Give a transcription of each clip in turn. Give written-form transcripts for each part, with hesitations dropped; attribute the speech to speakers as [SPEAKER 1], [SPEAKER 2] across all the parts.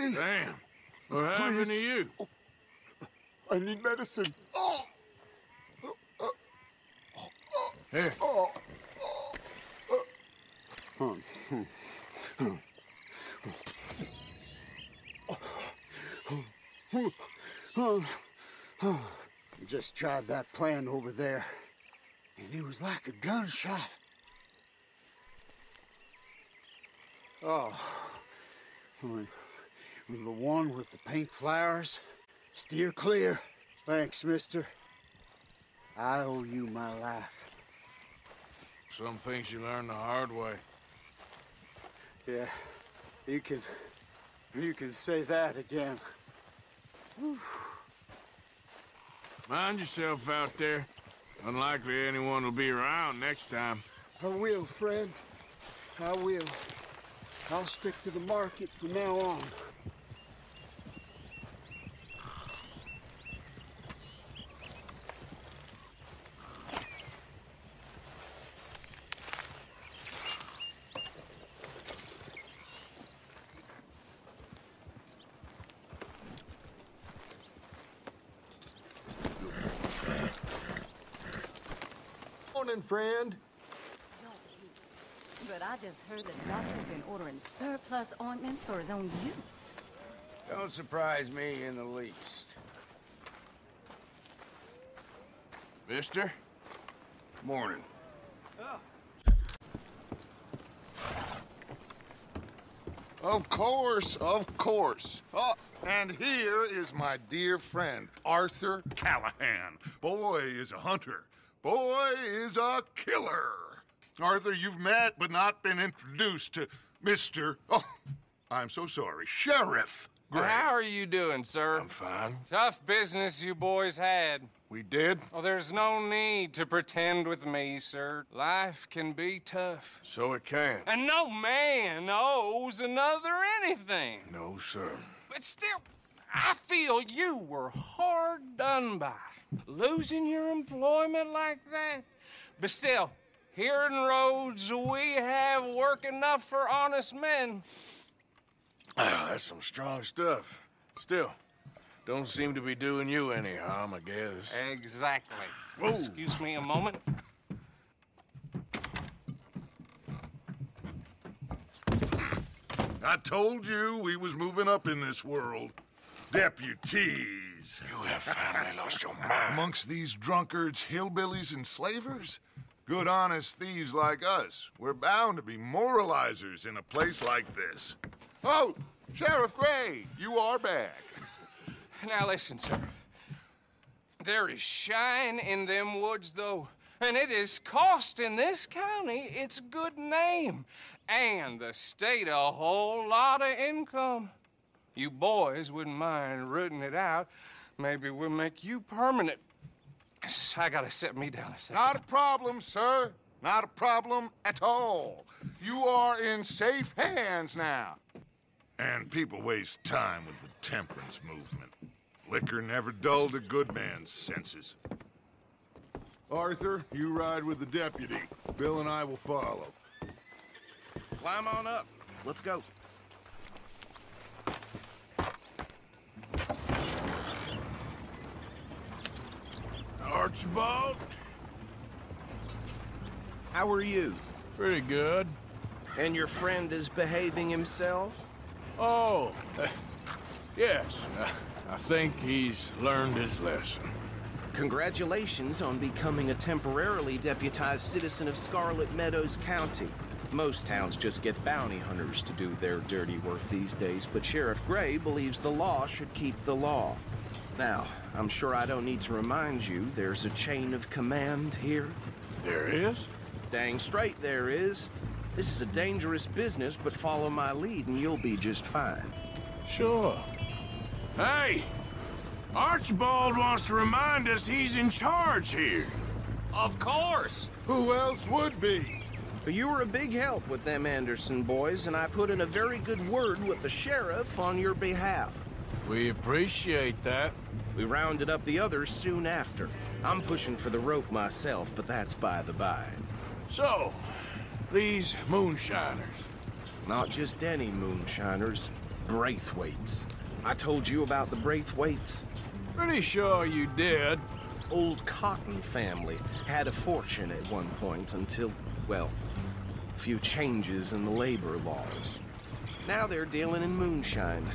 [SPEAKER 1] Damn. What happened to you?
[SPEAKER 2] I need medicine.
[SPEAKER 1] Here.
[SPEAKER 2] Just tried that plan over there, and it was like a gunshot. Oh, the one with the pink flowers. Steer clear. Thanks, mister. I owe you my life.
[SPEAKER 1] Some things you learn the hard way.
[SPEAKER 2] Yeah, you can say that again. Whew.
[SPEAKER 1] Mind yourself out there. Unlikely anyone will be around next time.
[SPEAKER 2] I will, Fred. I will. I'll stick to the market from now on.
[SPEAKER 3] Morning, friend.
[SPEAKER 4] But I just heard the doctor's been ordering surplus ointments for his own use.
[SPEAKER 5] Don't surprise me in the least.
[SPEAKER 1] Mister?
[SPEAKER 5] Morning.
[SPEAKER 3] Of course, of course. Oh, and here is my dear friend, Arthur Callahan. Boy is a hunter. Boy is a killer. Arthur, you've met but not been introduced to Mr. Oh, I'm so sorry, Sheriff Gray.
[SPEAKER 6] How are you doing, sir?
[SPEAKER 1] I'm fine.
[SPEAKER 6] Tough business you boys had.
[SPEAKER 1] We did?
[SPEAKER 6] Oh, there's no need to pretend with me, sir. Life can be tough.
[SPEAKER 1] So it can.
[SPEAKER 6] And no man owes another anything.
[SPEAKER 1] No, sir.
[SPEAKER 6] But still, I feel you were hard done by. Losing your employment like that. But still, here in Rhodes, we have work enough for honest men.
[SPEAKER 1] Ah, that's some strong stuff. Still, don't seem to be doing you any harm, I guess.
[SPEAKER 6] Exactly.
[SPEAKER 1] Whoa.
[SPEAKER 6] Excuse me a moment.
[SPEAKER 3] I told you we was moving up in this world. Deputies.
[SPEAKER 1] You have finally lost your mind.
[SPEAKER 3] Amongst these drunkards, hillbillies, and slavers? Good, honest thieves like us. We're bound to be moralizers in a place like this. Oh, Sheriff Gray, you are back.
[SPEAKER 6] Now listen, sir. There is shine in them woods, though, and it is costing this county its good name and the state a whole lot of income. You boys wouldn't mind rooting it out. Maybe we'll make you permanent. I gotta set me down a second.
[SPEAKER 3] Not a problem, sir. Not a problem at all. You are in safe hands now. And people waste time with the temperance movement. Liquor never dulled a good man's senses. Arthur, you ride with the deputy. Bill and I will follow.
[SPEAKER 5] Climb on up. Let's go.
[SPEAKER 1] Archibald?
[SPEAKER 5] How are you?
[SPEAKER 1] Pretty good.
[SPEAKER 5] And your friend is behaving himself?
[SPEAKER 1] Oh, yes. I think he's learned his lesson.
[SPEAKER 5] Congratulations on becoming a temporarily deputized citizen of Scarlet Meadows County. Most towns just get bounty hunters to do their dirty work these days, but Sheriff Gray believes the law should keep the law. Now, I'm sure I don't need to remind you there's a chain of command here.
[SPEAKER 1] There is?
[SPEAKER 5] Dang straight there is. This is a dangerous business, but follow my lead and you'll be just fine.
[SPEAKER 1] Sure. Hey! Archibald wants to remind us he's in charge here.
[SPEAKER 6] Of course.
[SPEAKER 3] Who else would be?
[SPEAKER 5] You were a big help with them Anderson boys, and I put in a very good word with the sheriff on your behalf.
[SPEAKER 1] We appreciate that.
[SPEAKER 5] We rounded up the others soon after. I'm pushing for the rope myself, but that's by the by.
[SPEAKER 1] So, these moonshiners.
[SPEAKER 5] Not just any moonshiners. Braithwaites. I told you about the Braithwaites.
[SPEAKER 1] Pretty sure you did.
[SPEAKER 5] Old Cotton family had a fortune at one point until, well, a few changes in the labor laws. Now they're dealing in moonshine.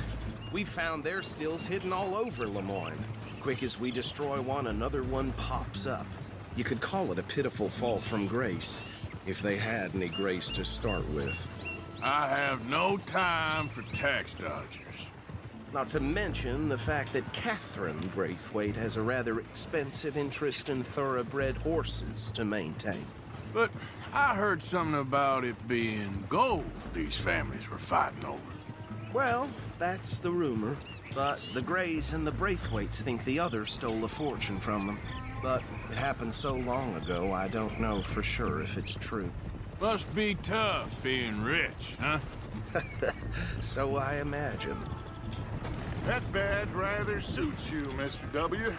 [SPEAKER 5] We found their stills hidden all over Lemoyne. Quick as we destroy one, another one pops up. You could call it a pitiful fall from grace, if they had any grace to start with.
[SPEAKER 1] I have no time for tax dodgers.
[SPEAKER 5] Not to mention the fact that Catherine Braithwaite has a rather expensive interest in thoroughbred horses to maintain.
[SPEAKER 1] But I heard something about it being gold these families were fighting over.
[SPEAKER 5] Well, that's the rumor. But the Greys and the Braithwaites think the others stole a fortune from them. But it happened so long ago, I don't know for sure if it's true.
[SPEAKER 1] Must be tough being rich, huh?
[SPEAKER 5] So I imagine.
[SPEAKER 3] That badge rather suits you, Mr. W.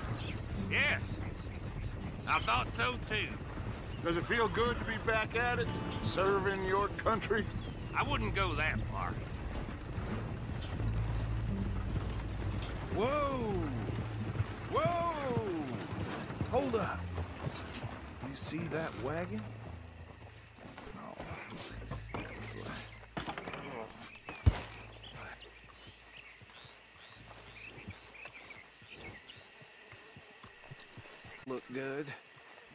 [SPEAKER 7] Yes. I thought so too.
[SPEAKER 3] Does it feel good to be back at it, serving your country?
[SPEAKER 7] I wouldn't go that far.
[SPEAKER 5] Whoa! Whoa! Hold up. You see that wagon? Look good.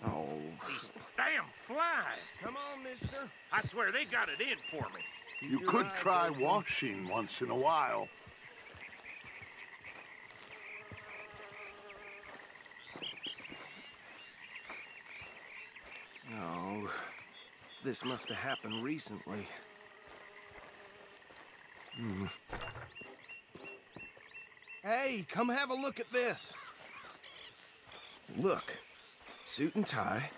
[SPEAKER 5] Oh.
[SPEAKER 7] These damn flies.
[SPEAKER 5] Come on, mister.
[SPEAKER 7] I swear they got it in for me.
[SPEAKER 3] You could try washing once in a while.
[SPEAKER 5] Oh, this must have happened recently. Hey, come have a look at this. Look, suit and tie,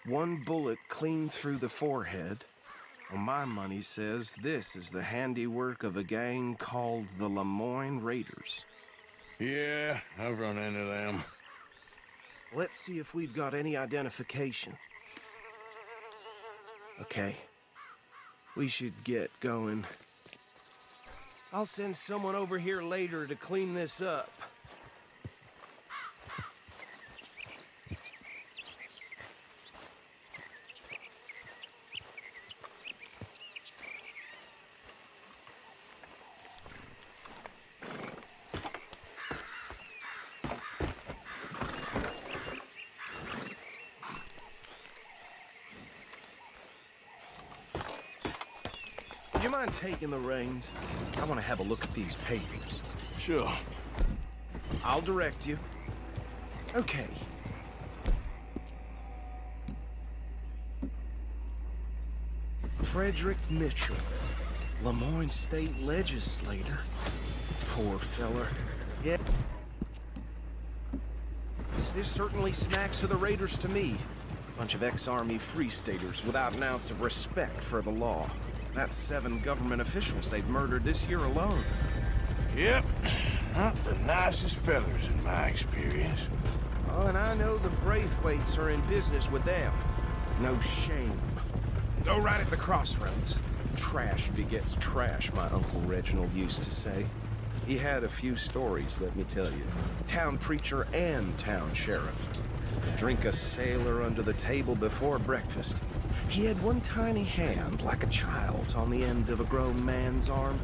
[SPEAKER 5] one bullet clean through the forehead. Well, my money says this is the handiwork of a gang called the Lemoyne Raiders.
[SPEAKER 1] Yeah, I've run into them.
[SPEAKER 5] Let's see if we've got any identification. Okay. We should get going. I'll send someone over here later to clean this up. Would you mind taking the reins? I want to have a look at these papers.
[SPEAKER 1] Sure.
[SPEAKER 5] I'll direct you. Okay. Frederick Mitchell, Lemoyne State Legislator. Poor feller. Yeah. This certainly smacks of the Raiders to me. Bunch of ex-Army Free Staters without an ounce of respect for the law. That's 7 government officials they've murdered this year alone.
[SPEAKER 1] Yep. Not the nicest fellas in my experience.
[SPEAKER 5] Oh, and I know the Braithwaites are in business with them. No shame. Go right at the crossroads. Trash begets trash, my Uncle Reginald used to say. He had a few stories, let me tell you. Town preacher and town sheriff. Drink a sailor under the table before breakfast. He had one tiny hand, like a child's, on the end of a grown man's arm.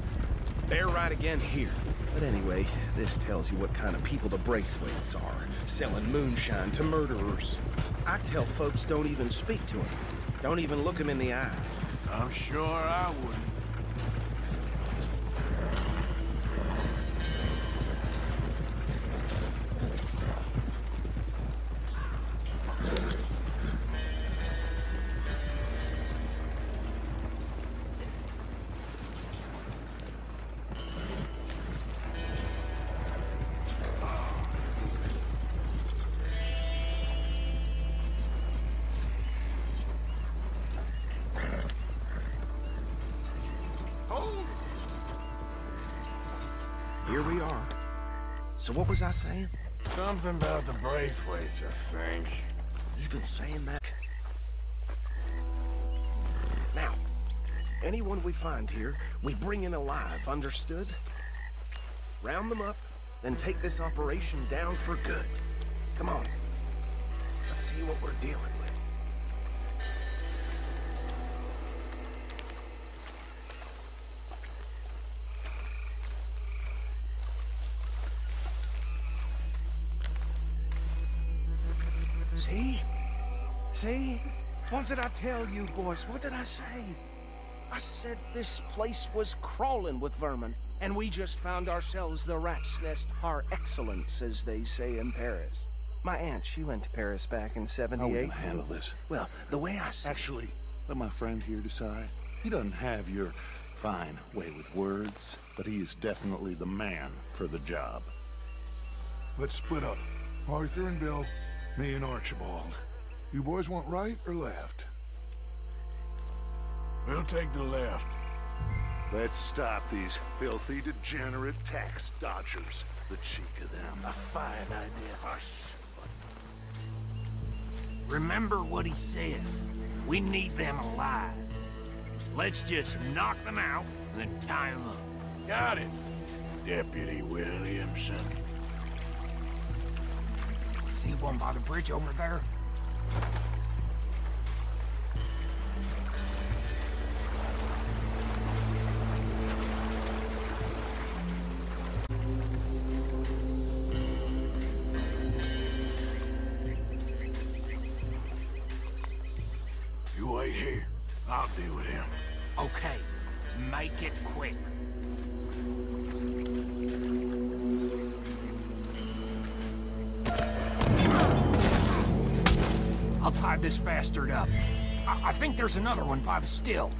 [SPEAKER 5] They're right again here. But anyway, this tells you what kind of people the Braithwaites are, selling moonshine to murderers. I tell folks don't even speak to them. Don't even look them in the eye.
[SPEAKER 1] I'm sure I wouldn't.
[SPEAKER 5] Here we are. So what was I saying?
[SPEAKER 1] Something about the Braithwaites, I think.
[SPEAKER 5] Even saying that? Now, anyone we find here, we bring in alive, understood? round them up, then take this operation down for good. Come on. Let's see what we're dealing with. See? See? What did I tell you, boys? What did I say? I said this place was crawling with vermin, and we just found ourselves the rat's nest par excellence, as they say in Paris. My aunt, she went to Paris back in '78.
[SPEAKER 8] How are we gonna handle this?
[SPEAKER 5] Well, the way I see
[SPEAKER 8] Actually, let my friend here decide. He doesn't have your fine way with words, but he is definitely the man for the job.
[SPEAKER 3] Let's split up. Arthur and Bill, me and Archibald. You boys want right or left?
[SPEAKER 1] We'll take the left.
[SPEAKER 8] Let's stop these filthy, degenerate tax dodgers. The cheek of them. A fine idea. Hush.
[SPEAKER 7] Remember what he said. We need them alive. Let's just knock them out and then tie them up.
[SPEAKER 1] Got it, Deputy Williamson.
[SPEAKER 7] See one by the bridge over there?
[SPEAKER 1] You wait here. I'll deal with him.
[SPEAKER 7] Okay, make it quick. I'll tie this bastard up. I think there's another one by the still.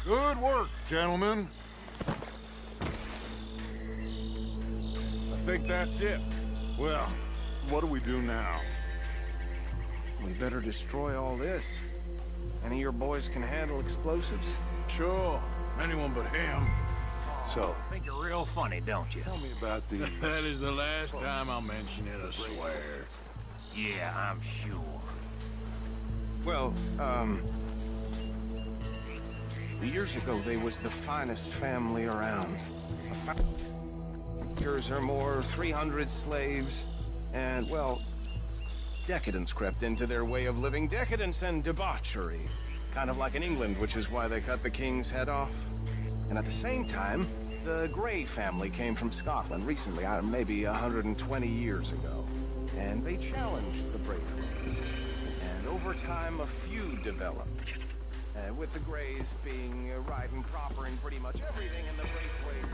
[SPEAKER 3] Good work, gentlemen.
[SPEAKER 1] I think that's it.
[SPEAKER 8] Well, what do we do now?
[SPEAKER 5] we better destroy all this. Any of your boys can handle explosives?
[SPEAKER 1] Sure. Anyone but him.
[SPEAKER 8] So,
[SPEAKER 7] Think you're real funny, don't you?
[SPEAKER 8] tell me about these.
[SPEAKER 1] That is the last time I'll mention it, I swear.
[SPEAKER 7] Yeah, I'm sure.
[SPEAKER 5] Well, years ago, they was the finest family around. Years or more, 300 slaves, and, well, decadence crept into their way of living. Decadence and debauchery. Kind of like in England, which is why they cut the king's head off. And at the same time, the Grey family came from Scotland recently, maybe 120 years ago. And they challenged the Braithwaites. And over time, a feud developed. With the Greys being right and proper in pretty much everything, and the Braithwaites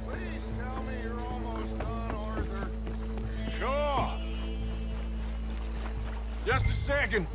[SPEAKER 3] Please tell me you're almost done, Arthur.
[SPEAKER 1] Sure. Just a second.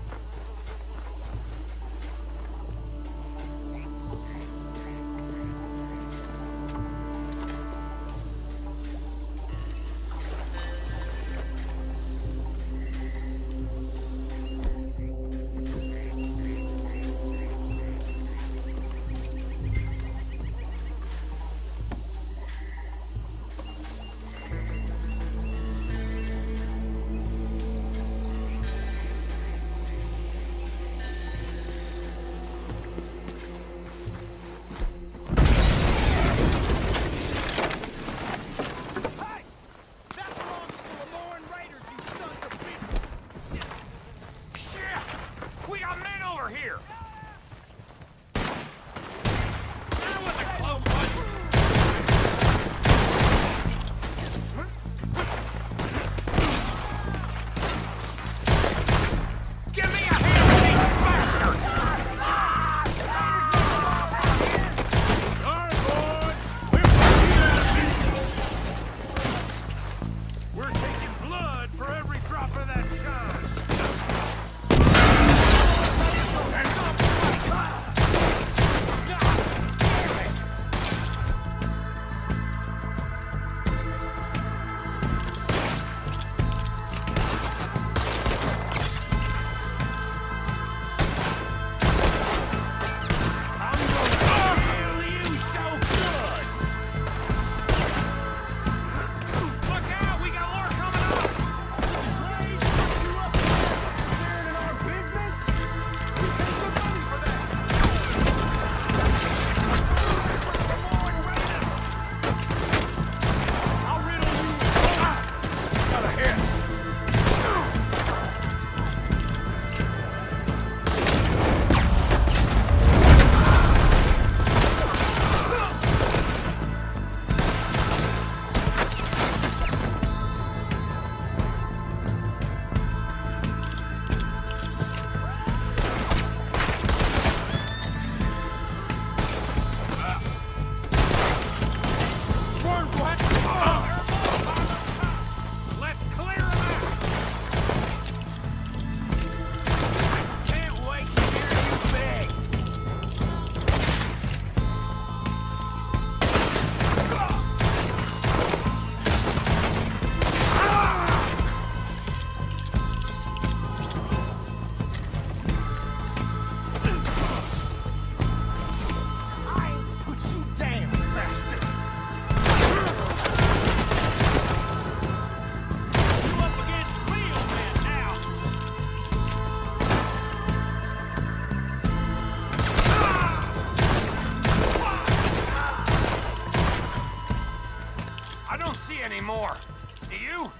[SPEAKER 7] Do you?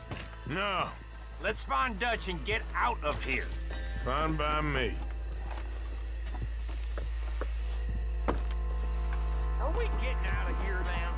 [SPEAKER 1] No,
[SPEAKER 7] Let's find Dutch and get out of here.
[SPEAKER 1] fine by me.
[SPEAKER 7] Are we getting out of here now?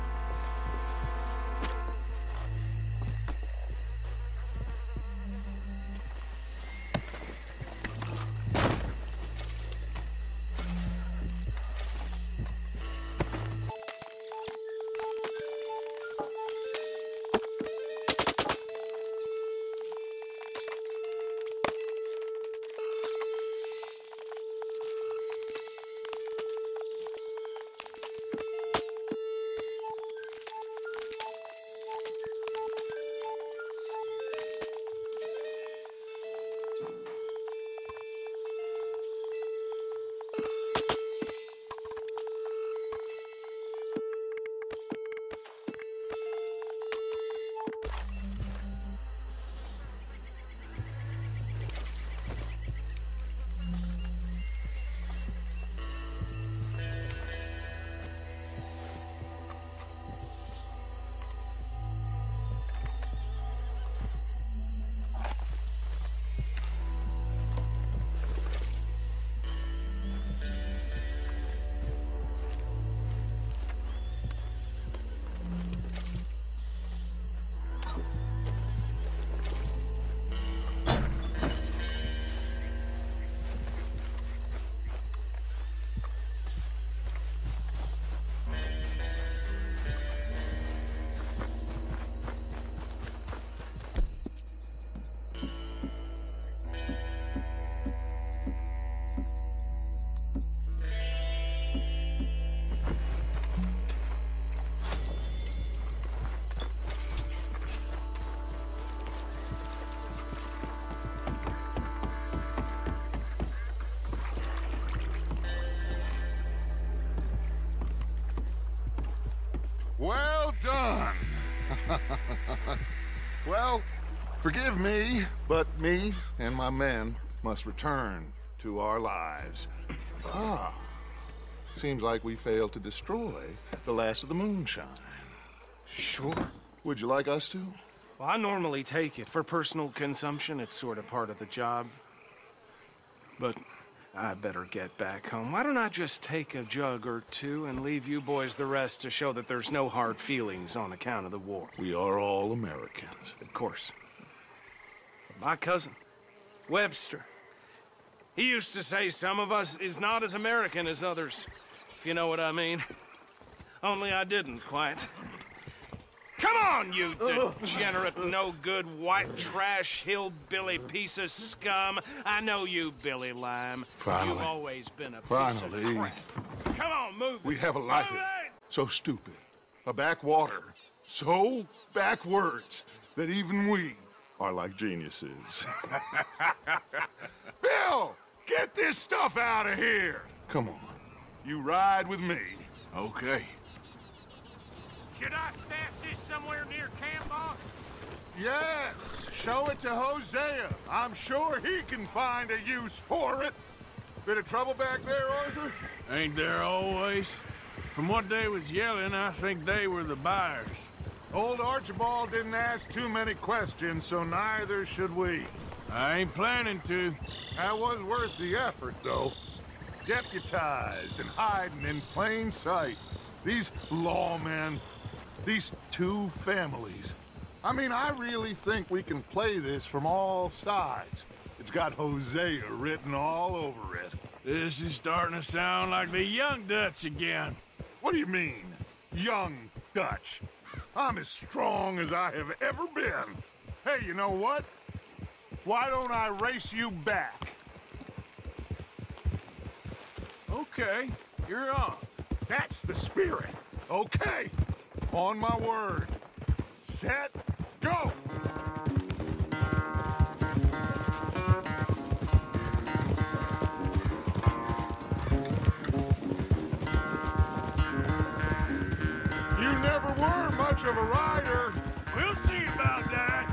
[SPEAKER 3] Well done. Well, forgive me, but me and my men must return to our lives. Ah, seems like we failed to destroy the last of the moonshine.
[SPEAKER 5] Sure.
[SPEAKER 3] Would you like us to?
[SPEAKER 5] Well, I normally take it. For personal consumption, it's sort of part of the job. But I better get back home. Why don't I just take a jug or two and leave you boys the rest to show that there's no hard feelings on account of the war?
[SPEAKER 3] We are all Americans.
[SPEAKER 5] Of course. My cousin, Webster, he used to say some of us is not as American as others, if you know what I mean. Only I didn't quite. Come on, you degenerate, no-good, white trash, hillbilly piece of scum. I know you, Billy Lime.
[SPEAKER 3] Finally.
[SPEAKER 5] You've always been a piece
[SPEAKER 3] Finally.
[SPEAKER 5] of crap. Come on, move
[SPEAKER 3] We
[SPEAKER 5] it.
[SPEAKER 3] have a life
[SPEAKER 5] Move it!
[SPEAKER 3] so stupid, a backwater, so backwards that even we are like geniuses. Bill, get this stuff out of here. Come on, you ride with me.
[SPEAKER 1] Okay.
[SPEAKER 7] Should I stash this somewhere near camp, boss?
[SPEAKER 3] Yes, show it to Hosea. I'm sure he can find a use for it. Bit of trouble back there, Arthur?
[SPEAKER 1] Ain't there always? From what they was yelling, I think they were the buyers.
[SPEAKER 3] Old Archibald didn't ask too many questions, so neither should we.
[SPEAKER 1] I ain't planning to.
[SPEAKER 3] That was worth the effort, though. Deputized and hiding in plain sight. These lawmen, these two families. I mean, I really think we can play this from all sides. It's got Hosea written all over it.
[SPEAKER 1] This is starting to sound like the young Dutch again.
[SPEAKER 3] What do you mean, young Dutch? I'm as strong as I have ever been. Hey, you know what? Why don't I race you back?
[SPEAKER 1] Okay, you're on.
[SPEAKER 3] That's the spirit. Okay, on my word. Set, go! You never were much of a rider.
[SPEAKER 1] We'll see about that.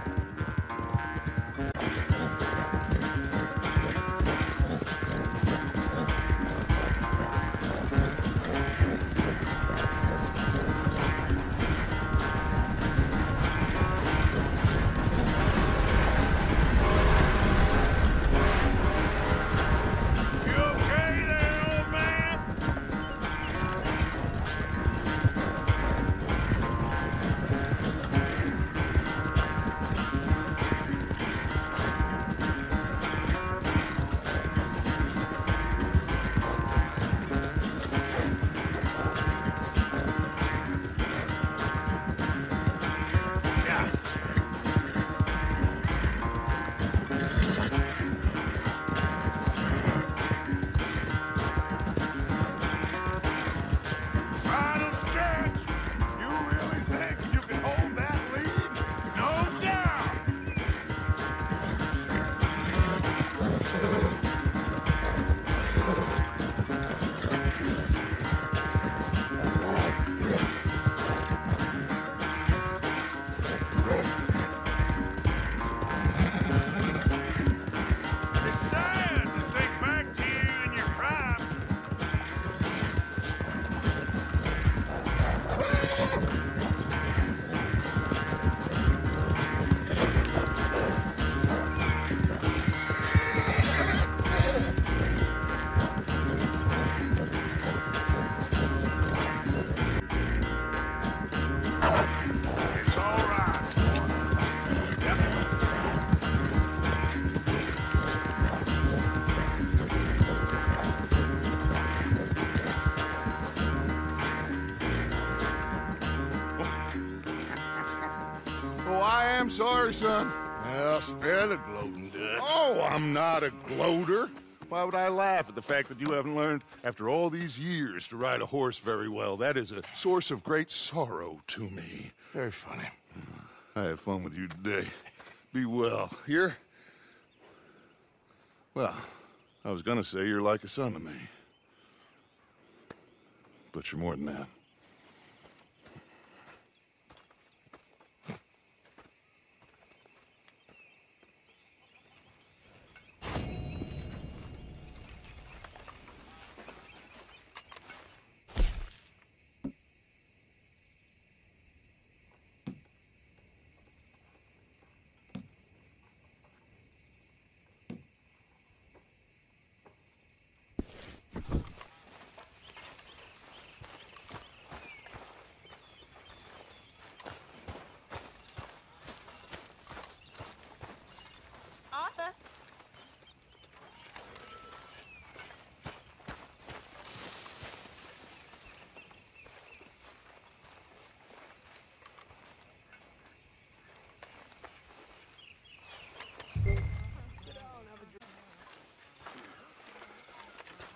[SPEAKER 3] am sorry, son.
[SPEAKER 1] Well, spare the gloating, Dutch.
[SPEAKER 3] Oh, I'm not a gloater. Why would I laugh at the fact that you haven't learned, after all these years, to ride a horse very well? That is a source of great sorrow to me.
[SPEAKER 1] Very funny.
[SPEAKER 3] I had fun with you today. Be well. Here? Well, I was gonna say you're like a son to me. But you're more than that.
[SPEAKER 4] Arthur.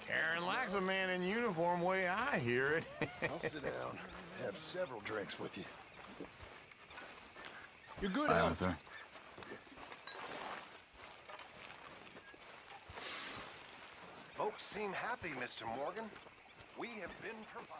[SPEAKER 7] Karen likes a man in uniform, way I hear it.
[SPEAKER 9] I'll sit down. Have several drinks with you.
[SPEAKER 7] You're good,
[SPEAKER 9] Arthur. Folks seem happy, Mr. Morgan. We have been provided.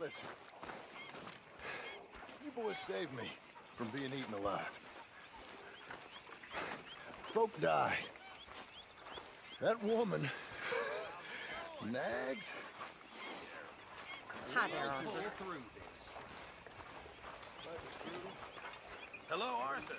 [SPEAKER 9] Listen, you boys saved me from being eaten alive. Folk die. That woman nags.
[SPEAKER 4] Hi there, Arthur.
[SPEAKER 7] Hello, Arthur.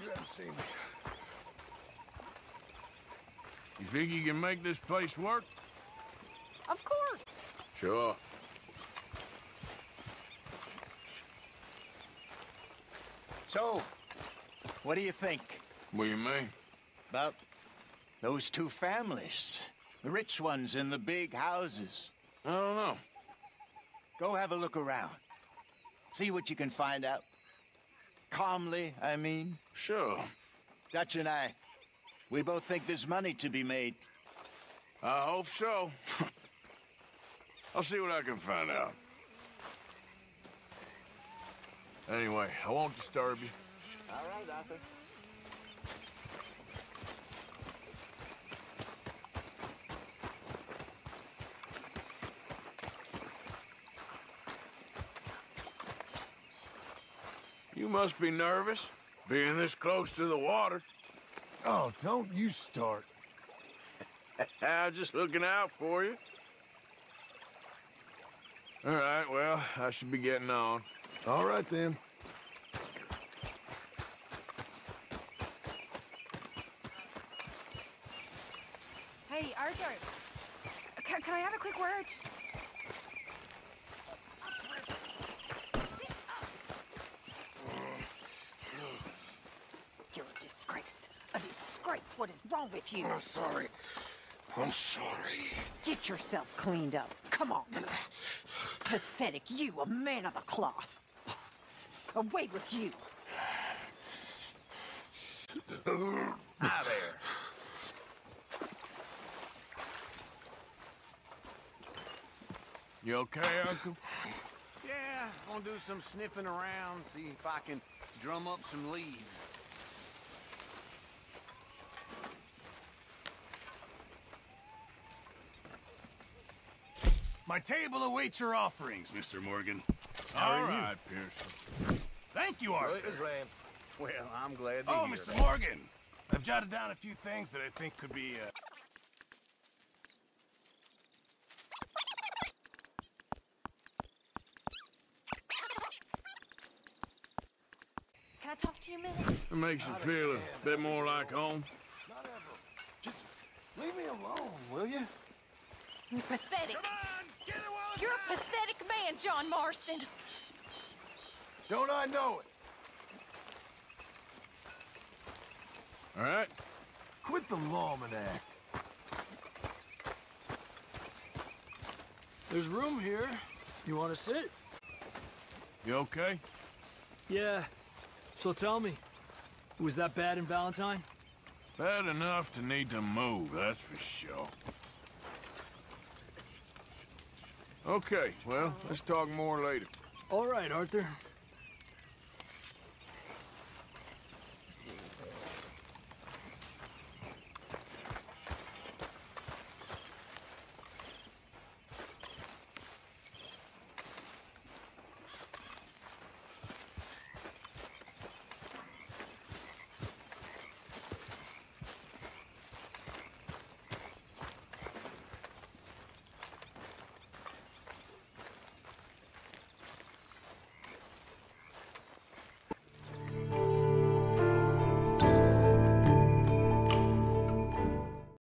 [SPEAKER 9] You haven't seen me.
[SPEAKER 1] You think you can make this place work?
[SPEAKER 4] Of course.
[SPEAKER 1] Sure.
[SPEAKER 2] So, what do you think
[SPEAKER 1] What do you mean?
[SPEAKER 2] about those two families? The rich ones in the big houses.
[SPEAKER 1] I don't know.
[SPEAKER 2] Go have a look around. See what you can find out. Calmly, I mean.
[SPEAKER 1] Sure.
[SPEAKER 2] Dutch and I, we both think there's money to be made.
[SPEAKER 1] I hope so. I'll see what I can find out. Anyway, I won't disturb you.
[SPEAKER 2] All right, Arthur.
[SPEAKER 1] You must be nervous, being this close to the water.
[SPEAKER 9] Oh, don't you start.
[SPEAKER 1] I'm just looking out for you. All right, well, I should be getting on.
[SPEAKER 9] All right, then.
[SPEAKER 4] Hey, Arthur. Can I have a quick word? You're a disgrace. A disgrace. What is wrong with you?
[SPEAKER 9] I'm sorry. I'm sorry.
[SPEAKER 4] Get yourself cleaned up. Come on. It's pathetic. You, a man of the cloth. Away with you.
[SPEAKER 7] Hi there.
[SPEAKER 1] You okay, Uncle?
[SPEAKER 7] Yeah, gonna do some sniffing around, see if I can drum up some leads.
[SPEAKER 9] My table awaits your offerings, Mr. Morgan.
[SPEAKER 1] All right, Pearson.
[SPEAKER 7] Thank you, Arthur.
[SPEAKER 9] Well, I'm glad to
[SPEAKER 7] Oh,
[SPEAKER 9] hear
[SPEAKER 7] Mr.
[SPEAKER 9] that.
[SPEAKER 7] Morgan. I've jotted down a few things that I think could be,
[SPEAKER 10] Can I talk to you a minute?
[SPEAKER 1] It makes you feel a bit more like home.
[SPEAKER 9] Not ever. Just leave me alone, will you?
[SPEAKER 10] You're pathetic.
[SPEAKER 7] Come on, get it while it's
[SPEAKER 10] You're
[SPEAKER 7] hot.
[SPEAKER 10] a pathetic man, John Marston.
[SPEAKER 9] Don't I know it?
[SPEAKER 1] All right?
[SPEAKER 9] Quit the lawman act.
[SPEAKER 11] There's room here. You want to sit?
[SPEAKER 1] You okay?
[SPEAKER 11] Yeah. So tell me, was that bad in Valentine?
[SPEAKER 1] Bad enough to need to move, that's for sure. Okay, well, let's talk more later.
[SPEAKER 11] All right, Arthur.